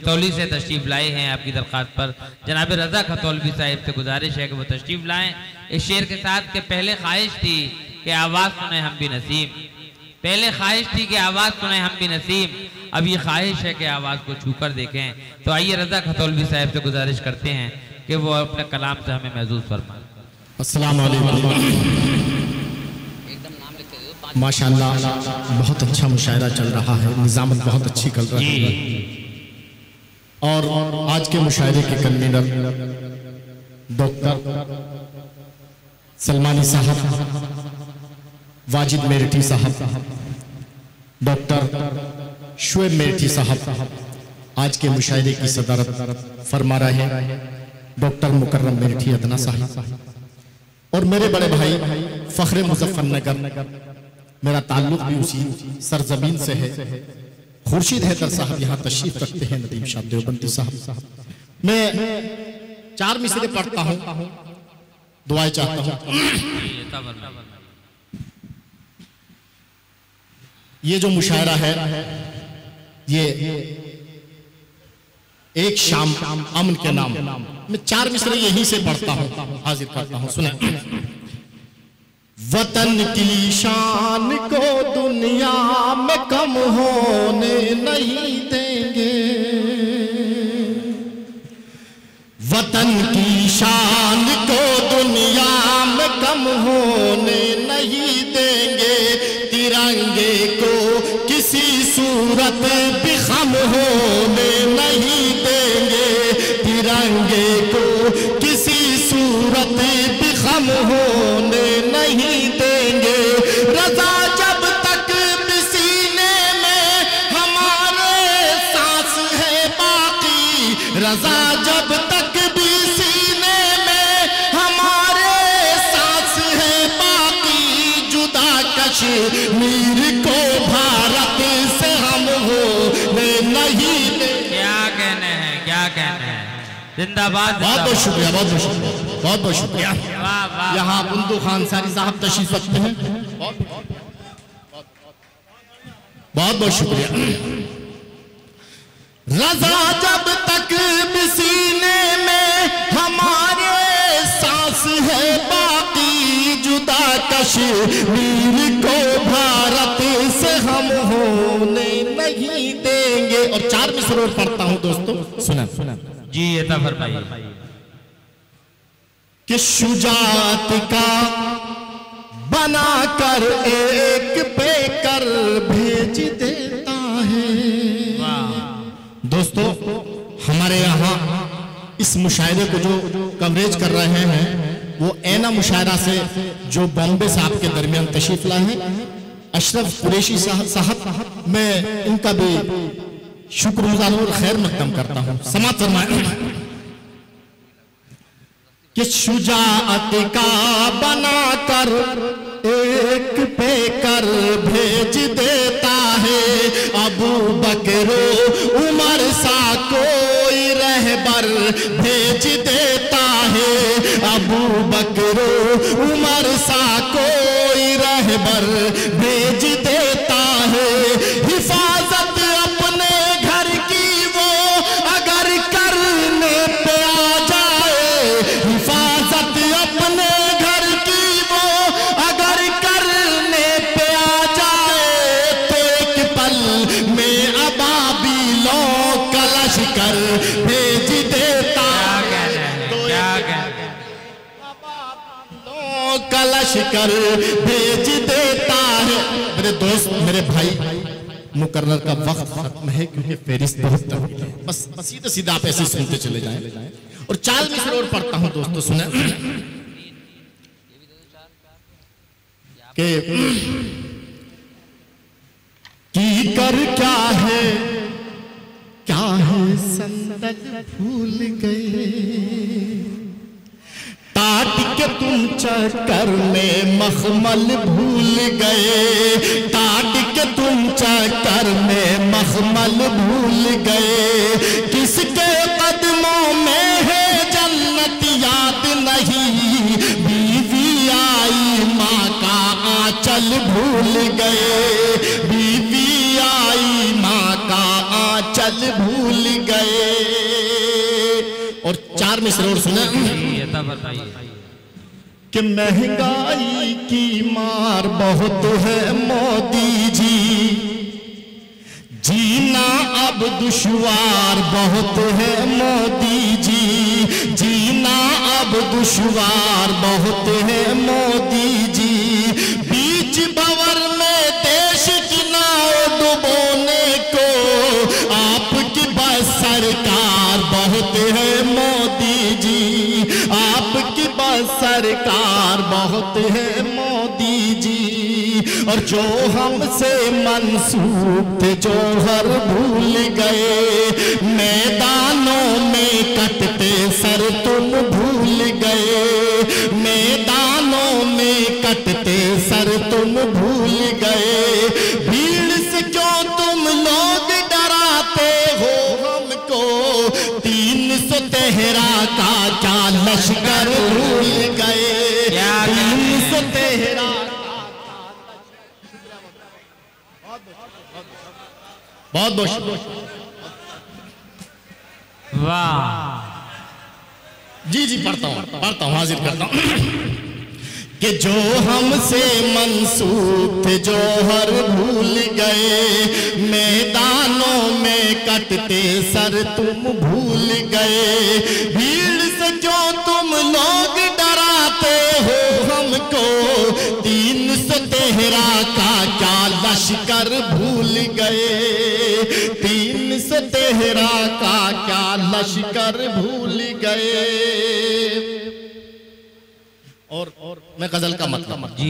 खतौली से तशरीफ लाए हैं आपकी दरख्वास्त पर। जनाब रजा खतौलवी साहिब से गुजारिश है कि वो तशरीफ लाएं। इस शेर के साथ के पहले ख्वाहिश थी कि आवाज़ सुने हम भी नसीम, पहले ख्वाहिश थी कि आवाज़ सुने हम भी नसीम, अब ये ख्वाहिश है कि आवाज़ को छूकर देखें। तो आइए रजा खतौलवी साहिब से गुजारिश करते हैं कि वो अपने कलाम से हमें महसूस फरमाएं। अस्सलाम वालेकुम। माशाअल्लाह बहुत अच्छा मुशायरा चल रहा है, निज़ामत बहुत अच्छी कर रही है। और आज के मुशायरे के कन्वीनर डॉक्टर सलमानी साहब, वाजिद मेरठी साहब, डॉक्टर शुएब मेरठी साहब आज के मुशायरे की सदारत फरमा रहे हैं। डॉक्टर मुकर्रम मेरठी अदना साहब और मेरे बड़े भाई फखरे मुजफ्फरनगर, मेरा ताल्लुक भी उसी सरजमीन से है। खुर्शीद हैदर साहब यहाँ तशरीफ रखते हैं, नदीम शाह देवबंदी साहब। मैं 4 मिसरे पढ़ता हूँ, दुआएं चाहता हूँ। ये जो मुशायरा है ये एक शाम अमन के नाम, मैं 4 मिसरे यहीं से पढ़ता हूँ, हाजिर करता हूँ। सुने। वतन की शान को दुनिया में कम होने नहीं देंगे, वतन की शान को दुनिया में कम होने नहीं देंगे, तिरंगे को किसी सूरत भी खम होने नहीं देंगे, तिरंगे को किसी सूरत भी खम होने नहीं देंगे। रजा जब तक भी सीने में हमारे सांस है बाकी, रजा जब तक भी सीने में हमारे सांस है बाकी, जुदा कश्मीर को भारत से हम होने नहीं देंगे। क्या कहने हैं, क्या कहने हैं। जिंदाबाद। बहुत बहुत शुक्रिया, बहुत बहुत शुक्रिया, बहुत बहुत शुक्रिया। यहाँ बुंदू खान सारी साहब तशरीफ रखते हैं, बहुत बहुत शुक्रिया। रजा जब तक भी सीने में हमारे सांस है बाकी, जुदा कश्मीर को भारत से हम होने नहीं देंगे। और 4 मिसरे और पढ़ता हूँ दोस्तों, सुना जी ये फरमाइए। कि शुजात का बनाकर एक पेकर भेज देता है। दोस्तों हमारे यहाँ इस मुशायरे को जो कवरेज कर रहे हैं वो ऐना मुशायरा से जो बॉम्बे साहब के दरमियान तशरीफ लाए हैं, अशरफ कुरैशी साहब, मैं इनका भी शुक्रगुजार और खैर मकदम करता हूँ। समाप्त फरमाएं कि शुजाअत का बनाकर एक पेकर भेज देता है, अबू बकरो उमर सा कोई रहबर भेज देता है, अबू बकरो उमर सा कोई रहबर भेज देता है। हिफाजत अपने घर की वो अगर करने पे आ जाए, हिफाजत अपने घर की वो अगर करने पे आ जाए, तो एक पल में अबाबिलों का लश्कर भेज देता है, तो अबाबिलों का लश्कर भेज देता है। मेरे दोस्त, मेरे भाई, मुकर्रर का वक्त खत्म है क्योंकि फेरिस्त बहुत तवील है, बस सीधा सीधा आप ऐसे सुनते चले जाएं। और 4 मिसरे और पढ़ता हूं दोस्तों, सुने कि कर क्या है संदल भूल गए, टाट के तुम चक्कर में मखमल भूल गए, टाट के तुम चक्कर में मखमल भूल गए, किसके कदमों में है जन्नत याद नहीं, बीवी आई माँ का आंचल भूल गए, बीवी आई माँ का आंचल चल भूल गए। और 4 मिसरे और सुने कि महंगाई की मार बहुत है मोदी जी, जीना अब दुश्वार बहुत है मोदी जी, जीना अब दुश्वार बहुत है मोदी जी। बीच भंवर में देश की नाव डुबोने को आपकी बस सरकार बहुत है मोदी जी, आपकी बस सरकार बहुत है मोदी जी। और जो हमसे मंसूब थे जौहर भूल गए, मैदानों में कटते सर तुम भूल गए, मैदानों में कटते सर तुम भूल गए। भीड़ से क्यों तुम लोग डराते हो हमको, 313 का क्या लश्कर भूल गए, 313 बहुत बहुत वाह जी पढ़ता हूँ हाजिर करता हूँ कि जो हमसे मंसूब थे जौहर भूल गए, मैदानों में कटते सर तुम भूल गए। भीड़ से क्यों तुम लोग डराते हो हमको, 313 का क्या लश्कर भूल गए, 313 का क्या लश्कर भूल गए। और मैं गजल का मतलब जी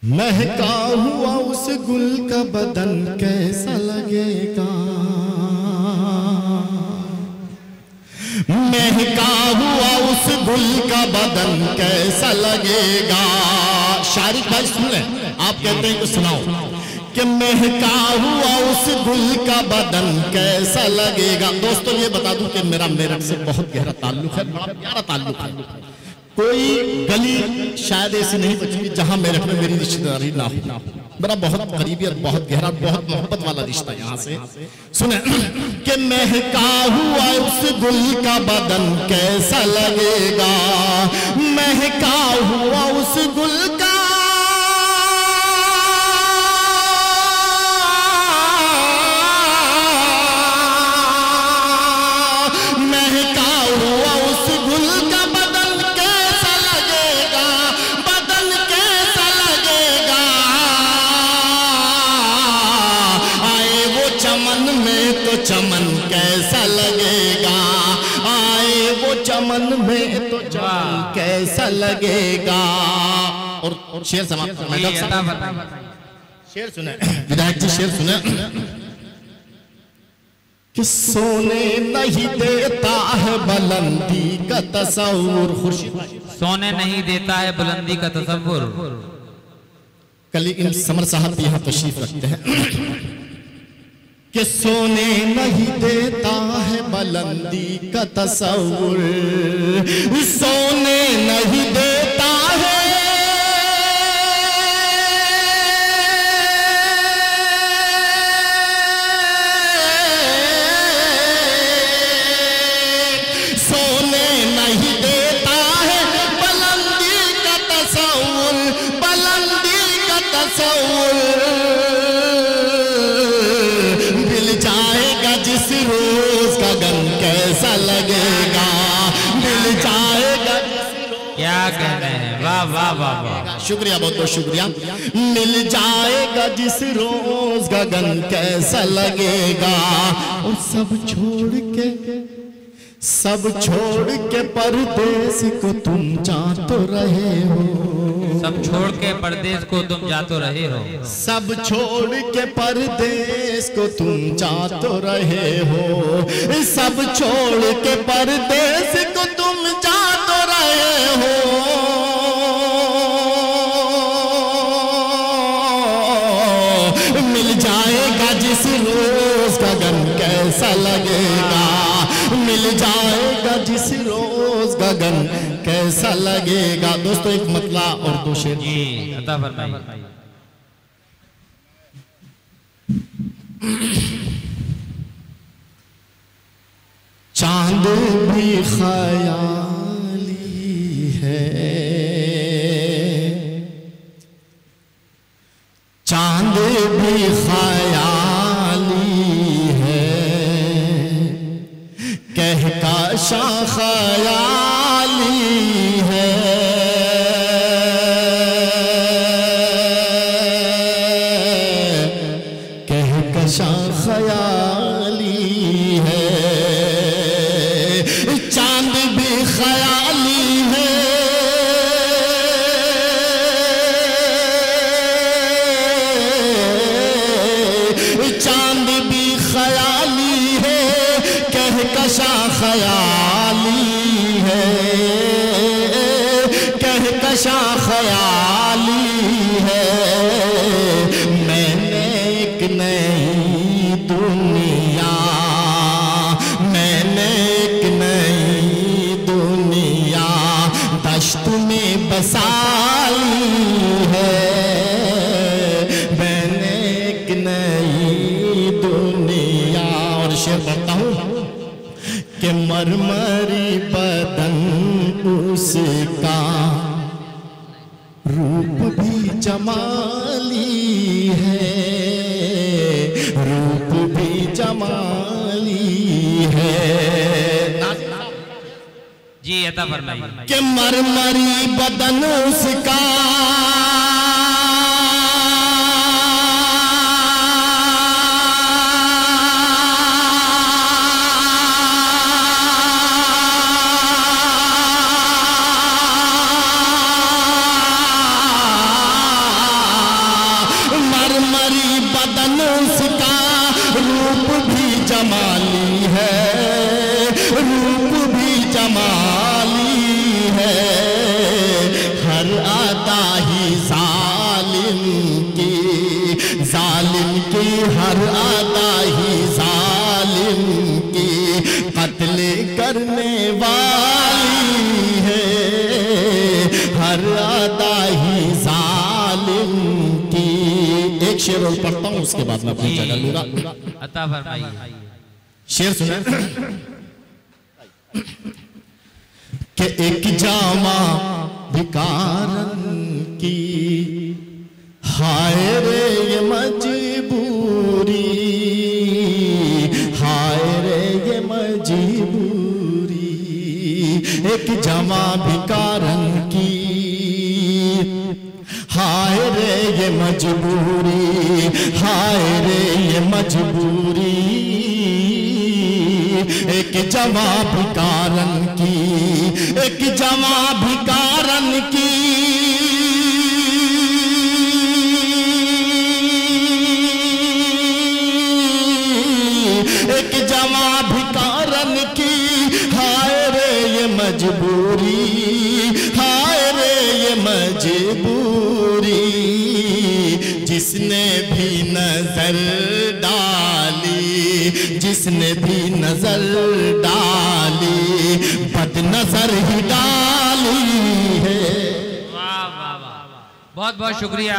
महका हुआ उस गुल का बदन कैसा लगेगा, महका हुआ उस गुल का बदन कैसा लगेगा। शारिक भाई सुन ले, आप कहते हैं कि सुनाओ कि महका हुआ उस गुल का बदन कैसा लगेगा। दोस्तों ये बता दूं कि मेरा मेरठ से बहुत गहरा ताल्लुक है, बड़ा प्यारा ताल्लुक है। कोई गली शायद ऐसी नहीं बची जहां मेरठ में मेरी रिश्तेदारी ना हो। मेरा बहुत करीबी और बहुत गहरा बहुत मोहब्बत वाला रिश्ता यहाँ से। सुने कि महका हुआ उस गुल का बदन कैसा लगेगा, महका हुआ उस गुल का चमन कैसा लगेगा, आए वो चमन में तो चमन कैसा लगेगा। और शेर समाप्त, शेर सुने विधायक जी, शेर सुने कि सोने नहीं देता है बुलंदी का तस्वुर, सोने नहीं देता है बुलंदी का तस्वुर। कल इन समर साहब यहाँ तशरीफ रखते हैं कि सोने नहीं देता है बुलंदी का तस्वुर, सोने नहीं देता है सोने नहीं देता है बुलंदी का तस्वुर, बुलंदी का तस्वुर। जिस रोज का गम कैसा लगेगा, मिल जाएगा क्या कहते हैं, वाह वाह वाह वाह, शुक्रिया बहुत बहुत शुक्रिया। मिल जाएगा जिस रोज का गम कैसा लगेगा। और सब छोड़ के परदेस को तुम जा तो रहे हो, सब छोड़ के परदेश को तुम जा तो रहे हो, सब छोड़ के परदेश को तुम जा तो रहे हो, सब छोड़ के परदेश को तुम जा तो रहे हो। मिल जाएगा जिस रोज का गम कैसा लगेगा, मिल जाएगा जिस रोज का गम कैसा लगेगा। दोस्तों एक मतला और दो शेर जी अता फरमाइए। चांद भी ख्याली है, चांद भी ख्याली है, कहकशा ख्याली है, कहकशा ख्याली है, चांद भी ख्याली है, चांद भी ख्याली है, कहकशा ख्याली है, कहकशा ख्याली है। मैंने एक नई दुनिया, मैंने एक नई दुनिया दश्त में बसाली है, मैंने एक नई दुनिया। और शेर पढ़ता हूँ कि मरमरी बदन उसका, रूप भी जमाली है, रूप भी जमाली है। जी अता फरमाइए कि मरमरी बदन उसका, मरमरी बदन उसका, रूप भी जमाली है, रूप भी जमाली है। हर अदा ही जालिम की, जालिम की हर अदा ही जालिम की कत्ल करने वाली है, हर अदा ही जालिम की। एक शेर और पढ़ता हूँ, उसके बाद मैं अपनी जगह लूंगा। अता फरमाइए शेर सुने कि एक जामा भिकारन की, हाय रे ये मजबूरी, हाय रे ये मजबूरी। एक जामा भिकारन की, हाय रे ये मजबूरी, हाय रे ये मजबूरी। एक जवां भिकारन की, एक जवां भिकारन की, एक जवां भिकारन की। हाय रे ये मजबूरी, हाय रे ये मजबूरी। जिसने भी नजर डाली, जिसने भी नजर डाली, बद नजर ही डाली है। वाह वाह वाह, बहुत बहुत शुक्रिया।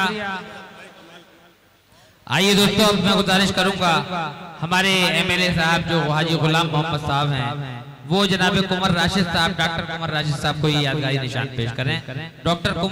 आइए दोस्तों, अब मैं गुजारिश करूंगा हमारे एमएलए साहब जो हाजी गुलाम मोहम्मद साहब हैं, वो जनाब कुमर राशिद साहब, डॉक्टर कुमर राशिद साहब को ये यादगारी निशान पेश करें। डॉक्टर कुमर